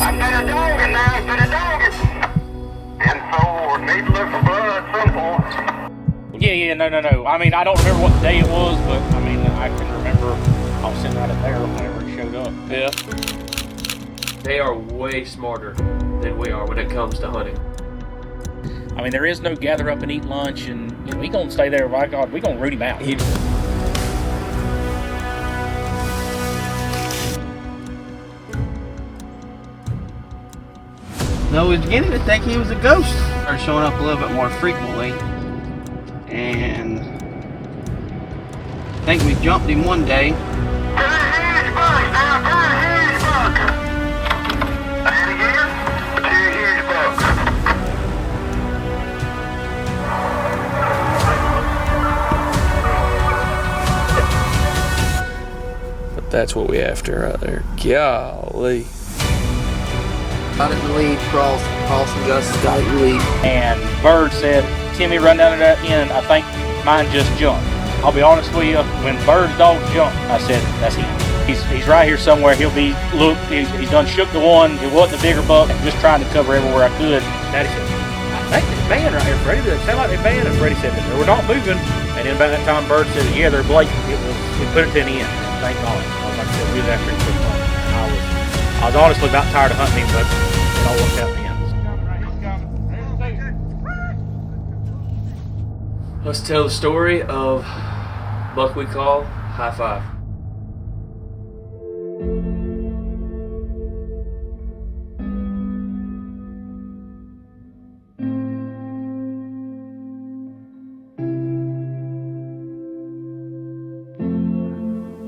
I've been a dogging now, I've been a dogging. And so, need to look for blood, simple. Yeah, no. I mean, I don't remember what day it was, but I mean, I can remember I was sitting right up there whenever it showed up. Yeah. They are way smarter than we are when it comes to hunting. I mean, there is no gather up and eat lunch, and you know, he gonna stay there. My God, we gonna root him out. No, we was beginning to think he was a ghost. Started showing up a little bit more frequently. And I think we jumped him one day. But that's what we after right there. Golly. Got it in the lead, Cross and Gus got it in the lead. And Bird said, Timmy, run down to that end. I think mine just jumped. I'll be honest with you, when Bird's dog jumped, I said, that's him. He's right here somewhere. He's done shook the one. It wasn't a bigger buck. I'm just trying to cover everywhere I could. Daddy said, I think they're banned right here, Freddie. They sound like they're banned. And Freddie said, they were not moving. And then about that time, Bird said, yeah, they're blatant. We put it to the end. Thank God. Like I said, we was after him for fun. I was honestly about tired of hunting him, but it all worked out in the end. Let's tell the story of buck we call High Five.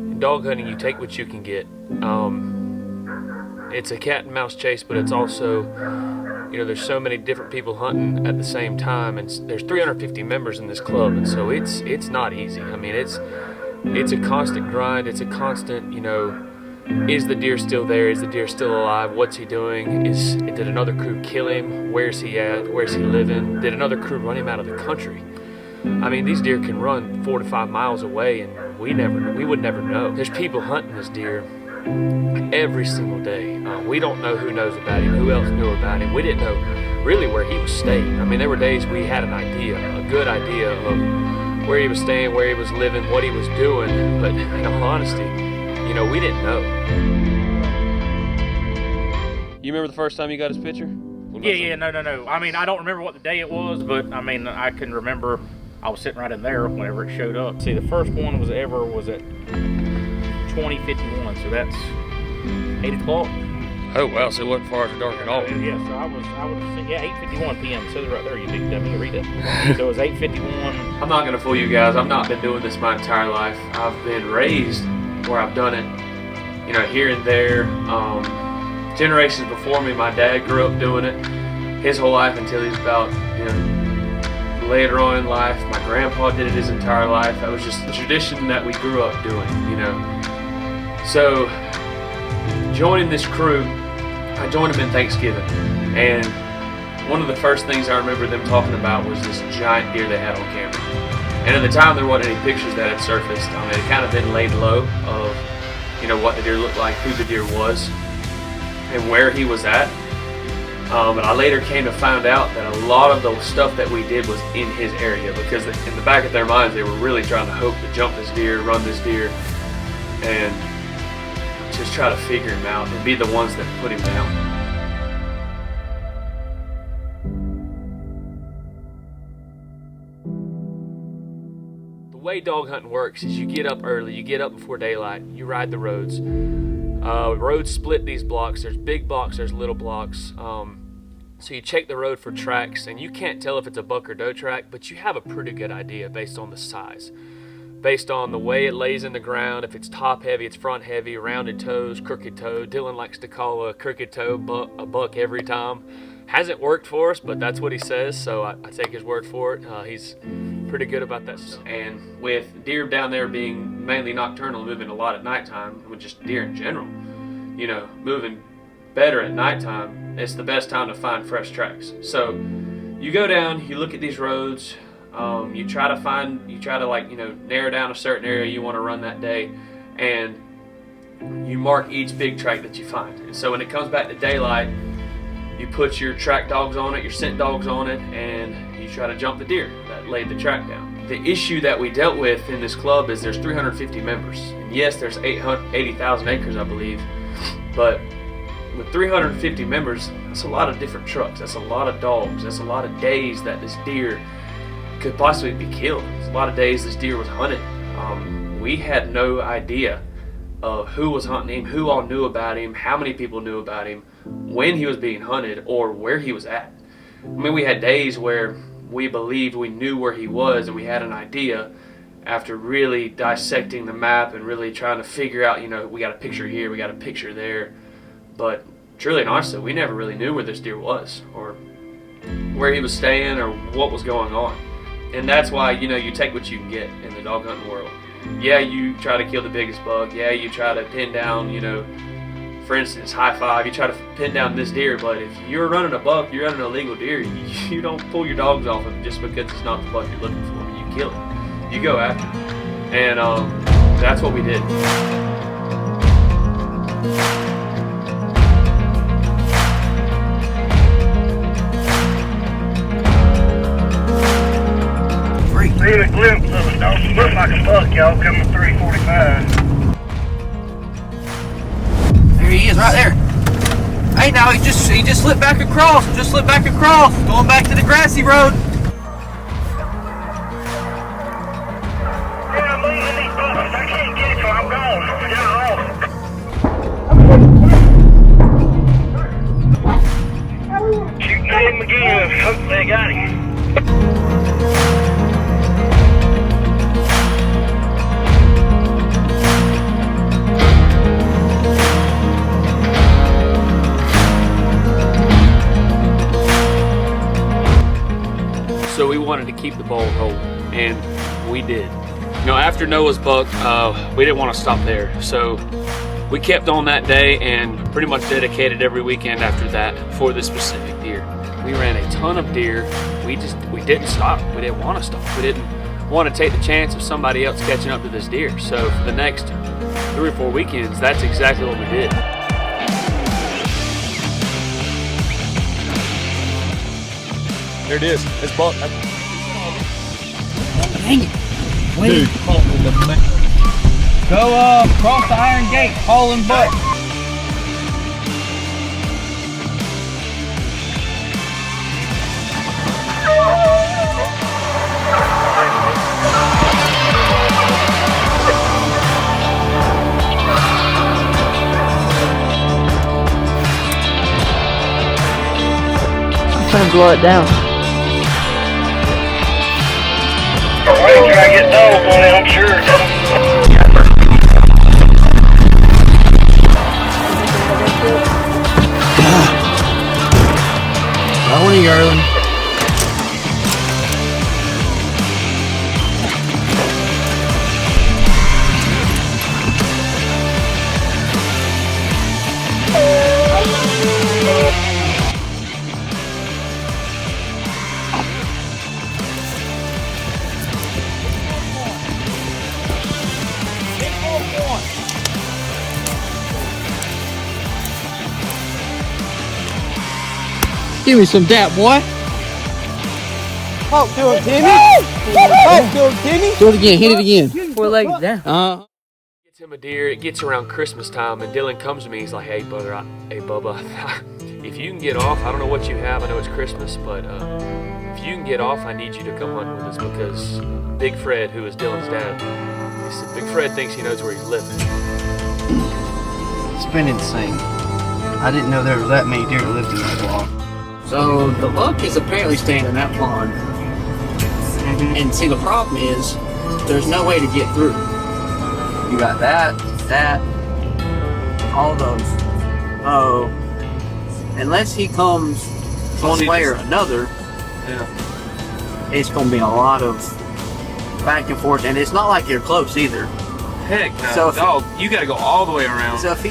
In dog hunting, you take what you can get. It's a cat and mouse chase, but it's also, you know, there's so many different people hunting at the same time, and there's 350 members in this club, and so it's not easy. I mean, it's a constant grind. It's a constant, you know, is the deer still there? Is the deer still alive? What's he doing? Did another crew kill him? Where's he at? Where's he living? Did another crew run him out of the country? I mean, these deer can run 4 to 5 miles away, and we would never know. There's people hunting this deer every single day. We don't know who knows about him, who else knew about him. We didn't know really where he was staying. I mean, there were days we had an idea, a good idea of where he was staying, where he was living, what he was doing, but in all honesty, you know, we didn't know. You remember the first time you got his picture? Yeah, no. I mean, I don't remember what the day it was, but I mean, I can remember I was sitting right in there whenever it showed up. See, the first one was at 2051, so that's 8 o'clock. Oh wow, so it wasn't far after dark at all. Yeah, so I would say, yeah, 8:51 p.m. It says it right there, you big dummy, read it. So it was 8:51. I'm not gonna fool you guys, I've not been doing this my entire life. I've been raised where I've done it, you know, here and there. Generations before me, my dad grew up doing it his whole life until he's about, you know, later on in life. My grandpa did it his entire life. That was just the tradition that we grew up doing, you know. So, joining this crew, I joined them in Thanksgiving, and one of the first things I remember them talking about was this giant deer they had on camera. And at the time, there wasn't any pictures that had surfaced. I mean, it kind of been laid low of, you know, what the deer looked like, who the deer was, and where he was at. But I later came to find out that a lot of the stuff that we did was in his area, because in the back of their minds, they were really trying to hope to jump this deer, run this deer, and just try to figure him out and be the ones that put him down. The way dog hunting works is you get up early, you get up before daylight, you ride the roads. Roads split these blocks. There's big blocks, there's little blocks. So you check the road for tracks, and you can't tell if it's a buck or doe track, but you have a pretty good idea based on the size. Based on the way it lays in the ground, if it's top heavy, it's front heavy, rounded toes, crooked toe. Dylan likes to call a crooked toe a buck every time. Hasn't worked for us, but that's what he says, so I take his word for it. He's pretty good about that stuff. And with deer down there being mainly nocturnal, moving a lot at nighttime, with just deer in general, you know, moving better at nighttime, it's the best time to find fresh tracks. So you go down, you look at these roads, you try to like, you know, narrow down a certain area you want to run that day, and you mark each big track that you find. And so when it comes back to daylight, you put your track dogs on it, your scent dogs on it, and you try to jump the deer that laid the track down. The issue that we dealt with in this club is there's 350 members. And yes, there's 80,000 acres, I believe, but with 350 members, that's a lot of different trucks, that's a lot of dogs, that's a lot of days that this deer could possibly be killed. It's a lot of days this deer was hunted. We had no idea of who was hunting him, who all knew about him, how many people knew about him, when he was being hunted, or where he was at. I mean, we had days where we believed we knew where he was and we had an idea after really dissecting the map and really trying to figure out, you know, we got a picture here, we got a picture there. But truly and honestly, we never really knew where this deer was or where he was staying or what was going on. And that's why, you know, you take what you can get in the dog hunting world. Yeah, you try to kill the biggest buck. Yeah, you try to pin down, you know, for instance, high five, you try to pin down this deer, but if you're running a buck, you're running a legal deer, you don't pull your dogs off of it just because it's not the buck you're looking for. You kill it. You go after it. And that's what we did. Seeing a glimpse of a dog. Looked like a buck, y'all, coming 345. There he is, right there. Hey, now he just slipped back across. Going back to the grassy road. Yeah, I'm losing these bucks. I can't get it till I'm gone. Get off. Shooting at him again. Hopefully I got him. So we wanted to keep the ball rolling, and we did. You know, after Noah's buck, we didn't want to stop there. So we kept on that day and pretty much dedicated every weekend after that for this specific deer. We ran a ton of deer. We didn't stop. We didn't want to stop. We didn't want to take the chance of somebody else catching up to this deer. So for the next 3 or 4 weekends, that's exactly what we did. There it is. It's buck. Dang it. Dude. Go across the iron gate, hauling buck. I'm trying to blow it down. I ain't trying to get dogs on it, I'm sure. I want a yearling. Give me some dap, boy. Talk to him, Timmy. Talk to him, Timmy. Do it again. Hit it again. 4 legs down. Gets him a deer. It gets around Christmas time, and Dylan comes to me. He's like, "Hey, brother, hey, Bubba, if you can get off, I don't know what you have. I know it's Christmas, but if you can get off, I need you to come hunt with us because Big Fred, who is Dylan's dad, he said Big Fred thinks he knows where he's living." It's been insane. I didn't know there was that many deer that lived in that block. So the buck is apparently staying in that pond. And see, the problem is there's no way to get through. You got that, all those. Oh, unless he comes one way or another, it's going to be a lot of back and forth. And it's not like you're close either. Heck no, So dog, you got to go all the way around. So if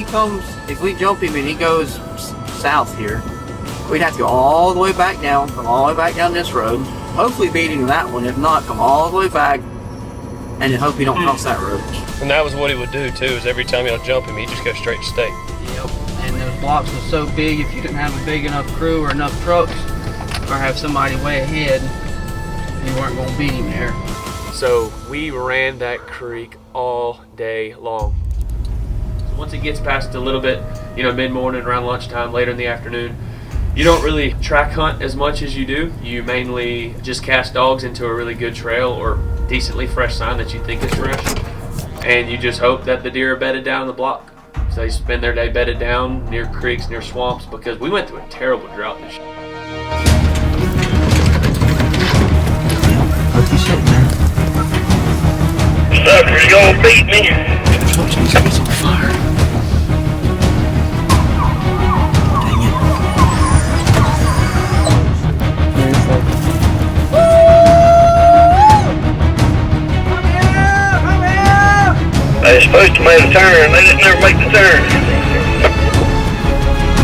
we jump him and he goes south here, we'd have to go all the way back down, come all the way back down this road, hopefully beat him that one. If not, come all the way back, and hope you don't cross that road. And that was what he would do too, is every time y'all jump him, he'd just go straight to state. Yep. And those blocks were so big, if you didn't have a big enough crew or enough trucks, or have somebody way ahead, you weren't gonna beat him there. So we ran that creek all day long. So once it gets past a little bit, you know, mid-morning, around lunchtime, later in the afternoon, you don't really track hunt as much as you do. You mainly just cast dogs into a really good trail or decently fresh sign that you think is fresh. And you just hope that the deer are bedded down the block. So they spend their day bedded down near creeks, near swamps, because we went through a terrible drought this year. Hope you sitting there. Sucker, you gonna beat me? He's on fire. Dang it. They were supposed to make a turn, they didn't ever make the turn.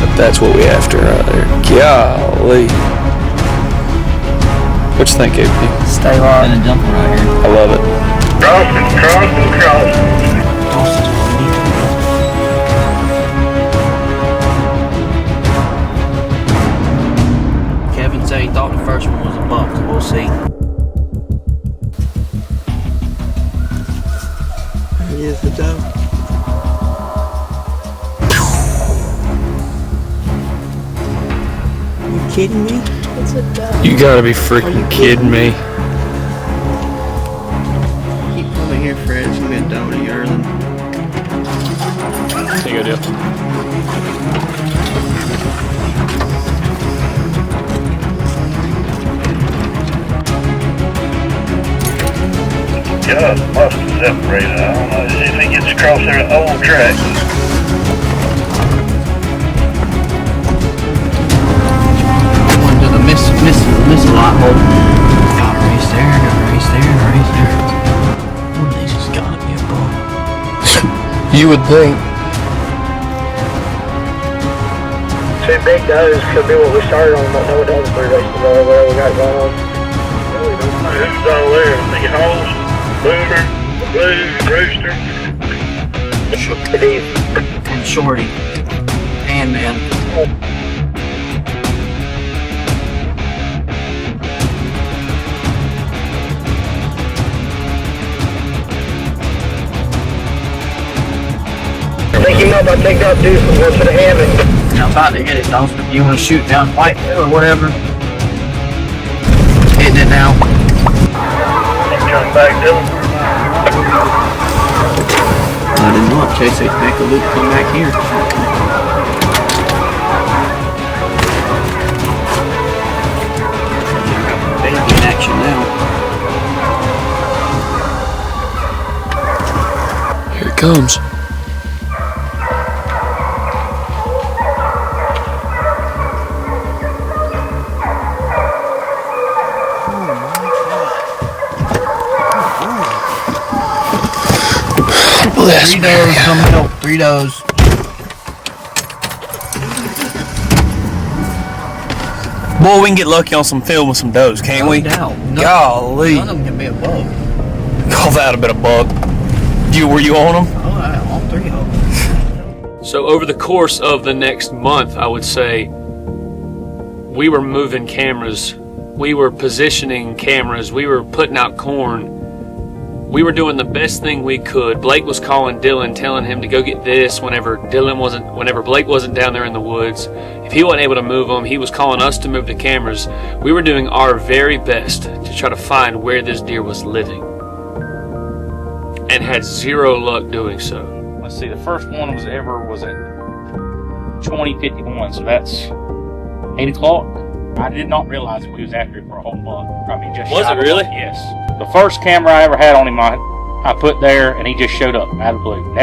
But that's what we after right there. Golly. What you think, AP? Stay hard. And a dumper right here. I love it. Cross and cross and cross. Kevin said he thought the first one was a buck, so we'll see. Here's the doe. You kidding me? You gotta be freaking kidding me. Keep coming here, Fred. It's gonna be a doe to yearling. There you go, deal. God, must have separated. I don't know. See if he gets across there old track. Going to the miss a lot hole. Got a race there, got a race there, and a race there. One of these has gotta be a bull. You would think. Two big does could be what we started on. Don't know what the other three races are, whatever we got going on. Really don't know. This is all there. The holes, boomer, blue, rooster. It is. And shorty. And man. I think you might about to take that dude from one to the hammock. I'm about to hit it, though. If you want to shoot down white or whatever. Hitting it now. Come back, Dylan. I didn't want Chase to make a loop come back here. Baby in action now. Here it comes. Bless 3 me. does, come help. 3 does. Boy, we can get lucky on some film with some does, can't we? No doubt. Golly. None of them can be a bug. Call that a bit of bug. Were you on them? Oh, all 3 of them. So over the course of the next month, I would say, we were moving cameras, we were positioning cameras, we were putting out corn, we were doing the best thing we could. Blake was calling Dylan, telling him to go get this whenever Blake wasn't down there in the woods. If he wasn't able to move them, he was calling us to move the cameras. We were doing our very best to try to find where this deer was living, and had zero luck doing so. Let's see, the first one was at 2051, so that's 8 o'clock. I did not realize that we was after it for a whole month. I mean, just Was shy it of a really? month, yes. The first camera I ever had on him, I put there, and he just showed up out of the blue.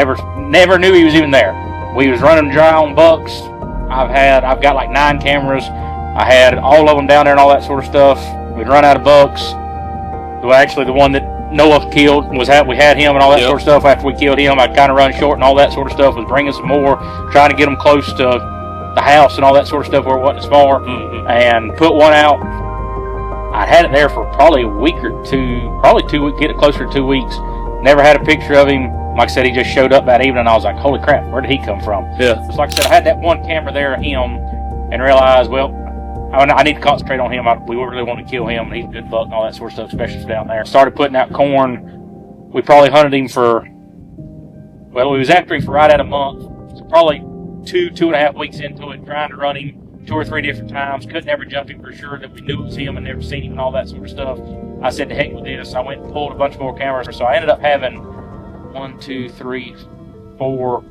Never knew he was even there. We was running dry on bucks. I've got like 9 cameras. I had all of them down there and all that sort of stuff. We'd run out of bucks. Well, actually, the one that Noah killed we had him and all that sort of stuff. After we killed him, I'd kind of run short and all that sort of stuff. Was bringing some more, trying to get them close to the house and all that sort of stuff where it wasn't as far, and put one out. I had it there for probably a week or two, probably 2 weeks, get it closer to 2 weeks. Never had a picture of him. Like I said, he just showed up that evening. I was like, holy crap, where did he come from? Yeah. Just like I said, I had that one camera there of him and realized, well, I need to concentrate on him. We really want to kill him. He's a good buck and all that sort of stuff, especially down there. Started putting out corn. We probably hunted him for, well, we was after him for right at a month. So probably 2.5 weeks into it, trying to run him 2 or 3 different times. Couldn't ever jump him for sure that we knew it was him and never seen him and all that sort of stuff. I said, to heck with this. I went and pulled a bunch more cameras. So I ended up having 1, 2, 3, 4.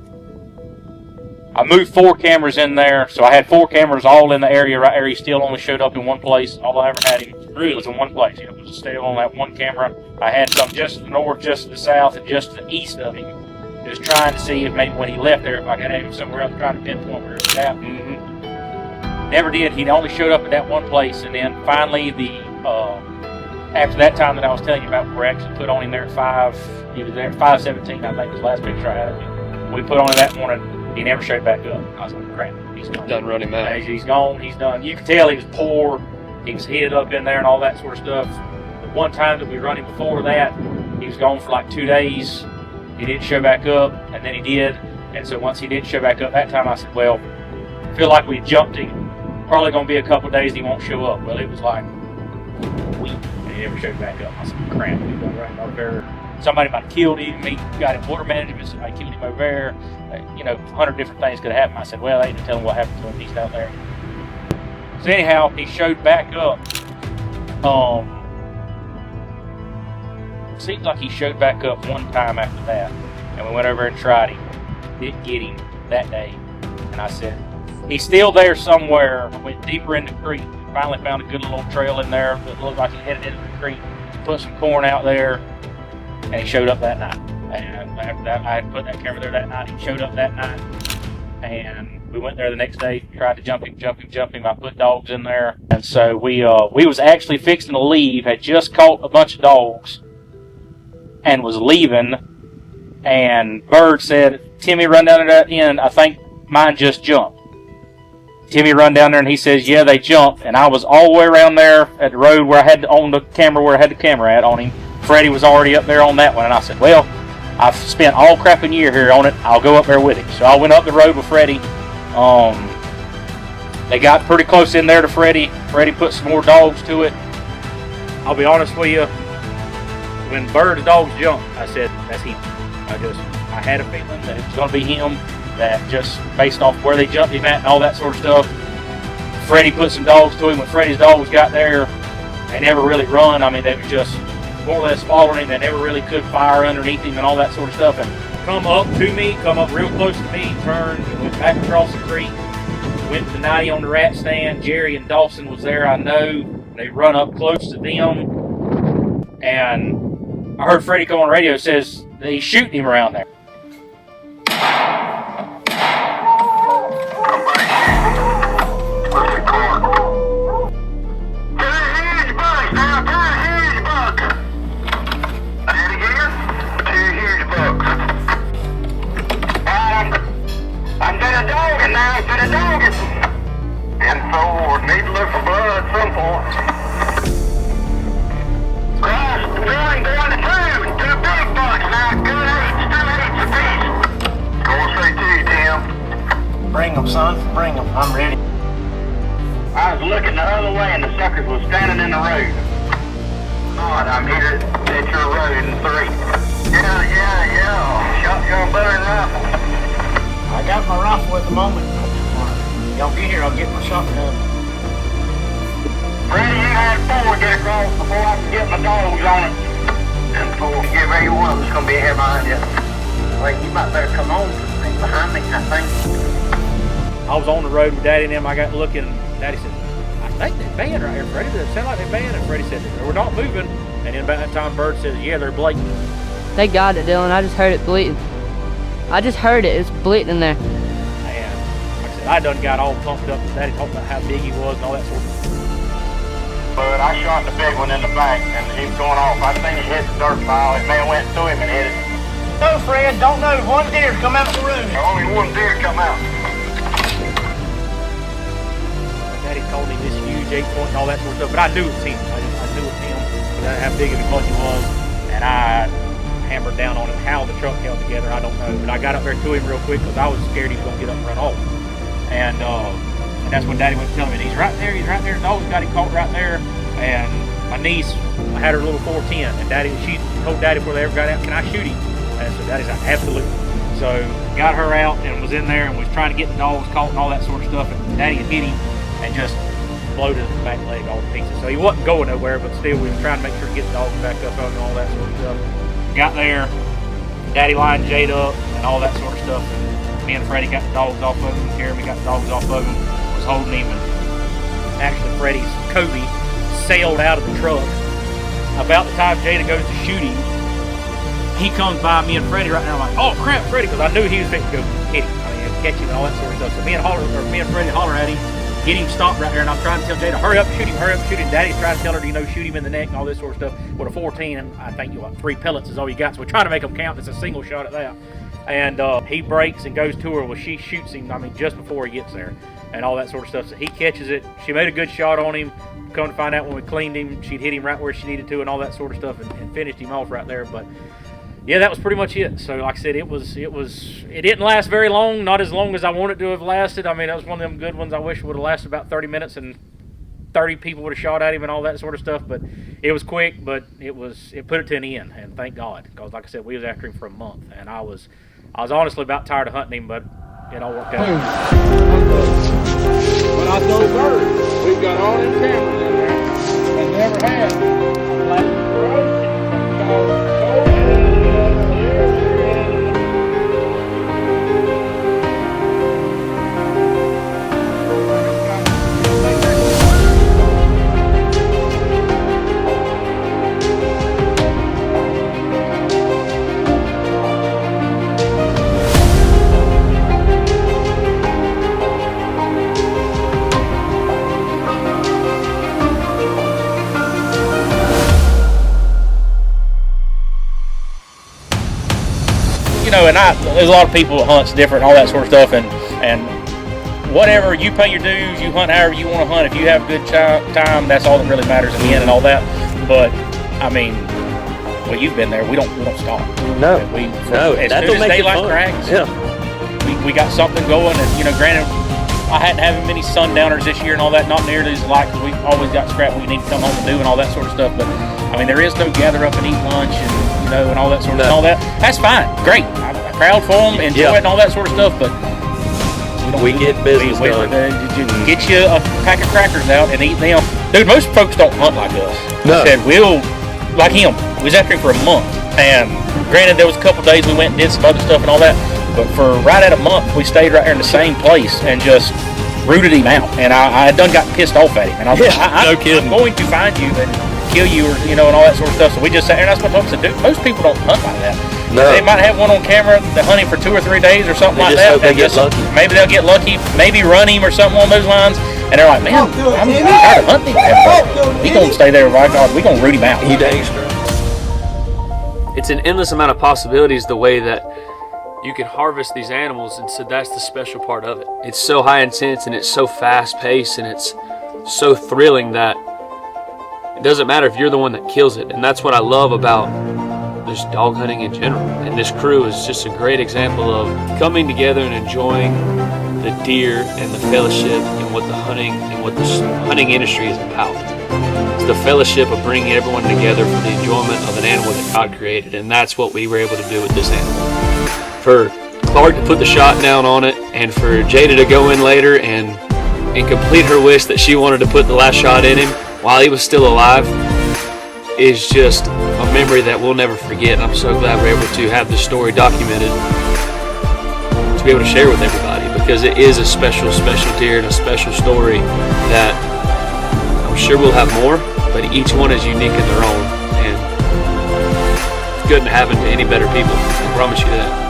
I moved 4 cameras in there. So I had 4 cameras all in the area right there. He still only showed up in one place. All I ever had him really was in one place. It was still on that one camera. I had some just to the north, just to the south, and just to the east of him. Just trying to see if maybe when he left there, if I could have him somewhere else, trying to pinpoint where he was at. Never did. He only showed up at that one place, and then finally after that time that I was telling you about, we were actually put on him there at 5. He was there at 5:17, I think was the last picture I had of him. We put on him that morning. He never showed back up. I was like, crap, he's gone. Done running out. He's gone. He's done. You could tell he was poor. He was heated up in there and all that sort of stuff. The one time that we run him before that, he was gone for like 2 days. He didn't show back up, and then he did. And so once he didn't show back up that time, I said, well, I feel like we jumped him. Probably going to be a couple of days and he won't show up. Well, it was like a week, and he never showed back up. I said, crap, he's going right over there. Somebody might have killed him. He got in water management. Somebody killed him over there. 100 different things could have happened. I said, well, I ain't to tell him what happened to him. He's down there. So anyhow, he showed back up. Seems like he showed back up one time after that, and we went over and tried him. Didn't get him that day, and I said, he's still there somewhere. I went deeper in the creek. Finally found a good little trail in there that looked like he headed into the creek. Put some corn out there, and he showed up that night. And after that, I had put that camera there that night. He showed up that night, and we went there the next day, tried to jump him. I put dogs in there, and so we was actually fixing to leave. Had just caught a bunch of dogs, and was leaving, and Bird said, Timmy, run down to that end. I think mine just jumped. Timmy run down there, and he says, yeah, they jumped. And I was all the way around there at the road where I had on the camera, where I had the camera at on him. Freddie was already up there on that one, and I said, well, I've spent all crap a year here on it. I'll go up there with him. So I went up the road with Freddie. They got pretty close in there to Freddie. Freddie put some more dogs to it. I'll be honest with you. When Bird's dogs jumped, I said, that's him. I had a feeling that it was going to be him, that just based off where they jumped him at and all that sort of stuff. Freddie put some dogs to him. When Freddie's dogs got there, they never really run. I mean, they were just more or less following him. They never really could fire underneath him and all that sort of stuff. And come up to me, come up real close to me, turned, and went back across the creek, went to 90 on the rat stand. Jerry and Dawson was there, I know. They run up close to them, and I heard Freddie go on the radio, says that he's shooting him around there. I'm gonna dog it now, I'm gonna dog it. And so, need to look for blood at some point. Cross, one, going to 2 big bucks now, good 8 apiece. Go say 2, Tim. Bring them, son. Bring them. I'm ready. I was looking the other way and the suckers was standing in the road. God, I'm here at your road in 3. Yeah. Shotgun bow and rifle. I got my rifle at the moment. Y'all get here, I'll get my shotgun. Freddie, you had 4 get across before I can get my dogs on it. And before we get ready, one of them's gonna be here behind you. Wait, you might better come on behind me, I think. I was on the road with Daddy and them. I got looking, and Daddy said, I think they're banned right here, Freddie. Does it sound like they're banned? And Freddie said, we're not moving. And then about that time, Bird says, yeah, they're blatant. They got it, Dylan. I just heard it bleeding. I just heard it. It's bleeding in there. And like I said, I done got all pumped up. Daddy talked about how big he was and all that sort of stuff. But I shot the big one in the back, and he was going off. I seen it hit the dirt pile. It may have went through him and hit it. No, Fred, don't know. One deer come out the room. Only one deer come out. Daddy told me this huge 8-point and all that sort of stuff, but I knew it was him. I knew it was him, but how big of a buck he was. And I hammered down on it. How the truck held together, I don't know. But I got up there to him real quick because I was scared he was going to get up and run off. And that's when Daddy went to tell me, he's right there, the dog's got him caught right there. And my niece had her little 410, and she told Daddy before they ever got out, can I shoot him? And so Daddy's like, absolutely. So got her out and was in there and was trying to get the dogs caught and all that sort of stuff. And Daddy had hit him and just bloated his back leg all to pieces. So he wasn't going nowhere, but still we were trying to make sure to get the dogs back up and all that sort of stuff. Got there, Daddy lined Jade up and all that sort of stuff. And me and Freddie got the dogs off of him. Jeremy got the dogs off of him, was holding him. And actually Freddie's Kobe sailed out of the truck. About the time Jada goes to shoot him, he comes by me and Freddie right now. I'm like, oh crap, Freddie, because I knew he was fixing to go hit him. I mean, catch him and all that sort of stuff. So me and Freddie holler at him, get him stopped right there, and I'm trying to tell Jada, hurry up, shoot him, hurry up, shoot him. Daddy's trying to tell her to, shoot him in the neck and all this sort of stuff. With a 14, and I think 3 pellets is all you got. So we're trying to make them count. It's a single shot at that. And he breaks and goes to her. Well, she shoots him, just before he gets there and all that sort of stuff. So he catches it. She made a good shot on him. Come to find out when we cleaned him, she'd hit him right where she needed to and all that sort of stuff and finished him off right there. But yeah, that was pretty much it. So like I said, it didn't last very long, not as long as I wanted to have lasted. I mean, that was one of them good ones I wish would have lasted about 30 minutes and 30 people would have shot at him and all that sort of stuff. But it was quick, but it put it to an end, and thank God, because like I said, we was after him for a month, and I was honestly about tired of hunting him, but it all worked out. When I told Bird, we've got all them cameras in there and never have. And there's a lot of people that hunts different, all that sort of stuff, and whatever, you pay your dues, you hunt however you want to hunt. If you have a good time, that's all that really matters in the end and all that. But I mean, well, you've been there. We don't stop. No, as that's soon what as makes it daylight fun. cracks, Yeah, we got something going. And granted, I hadn't had many sundowners this year and all that, not nearly as like, because we always got scrap we need to come home and do and all that sort of stuff. But I mean, there is no gather up and eat lunch and all that sort of and all that. That's fine, great. I crowd for them, enjoy it and all that sort of stuff. But we get business done. Get you a pack of crackers out and eat them. Dude, most folks don't hunt like us. No. I said, like him, we was after him for a month. And granted, there was a couple days we went and did some other stuff and all that. But for right at a month, we stayed right there in the same place and just rooted him out. And I done got pissed off at him. And I was like, no kidding. I'm going to find you and kill you or, and all that sort of stuff. So we just sat there, and that's what I told him. Dude, most people don't hunt like that. No. They might have one on camera, they're hunting for 2 or 3 days or something like that. They get lucky. Maybe they'll get lucky, maybe run him or something along those lines. And they're like, man, I'm tired of hunting him. He's going to stay there, right? God, we're going to root him out. He dangerous. It's an endless amount of possibilities the way that you can harvest these animals, and so that's the special part of it. It's so high intense and it's so fast paced and it's so thrilling that it doesn't matter if you're the one that kills it. And that's what I love about just dog hunting in general. And this crew is just a great example of coming together and enjoying the deer and the fellowship and what the hunting and what the hunting industry is about. It's the fellowship of bringing everyone together for the enjoyment of an animal that God created, and that's what we were able to do with this animal. For Clark to put the shot down on it, and for Jada to go in later and complete her wish that she wanted to put the last shot in him while he was still alive, is just a memory that we'll never forget. And I'm so glad we're able to have this story documented to be able to share with everybody, because it is a special, special deer and a special story that I'm sure we'll have more, but each one is unique in their own, and it couldn't happen to any better people. I promise you that.